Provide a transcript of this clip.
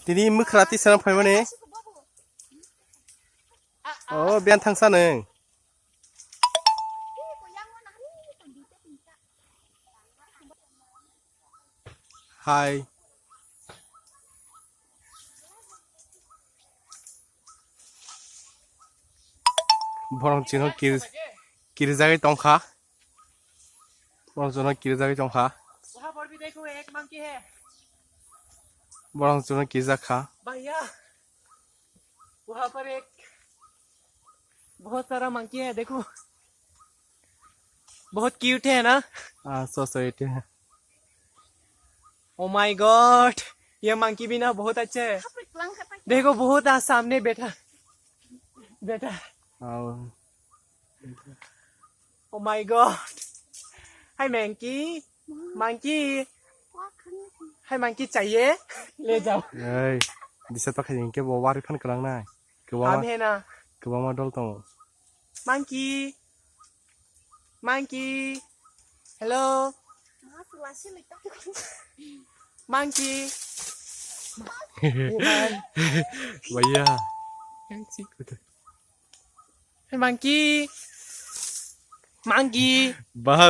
दिनै मोख्रा टिसाराव फैबाय माने बेयानो थांसा नों हाय बरं चिनो किरजागे टंखा बरं चिनो किरजागे टंखा वहाँ पर भी देखो एक मंकी है बरं चिनो किरजाखा भैया वहाँ पर एक बहुत सारा मंकी है देखो बहुत क्यूट है ना सोसाइटी है ओ माय गॉड ये मंकी भी ना बहुत अच्छा है देखो बहुत सामने बैठा बैठा oh my God hi monkey monkey hi monkey चाहिए ले जाओ दिशा तो खाई इनके बावारी फन करना है हम है ना कबां मा डल तो मंकी मंकी हेलो मंकी भैया मंकी मंकी बहुत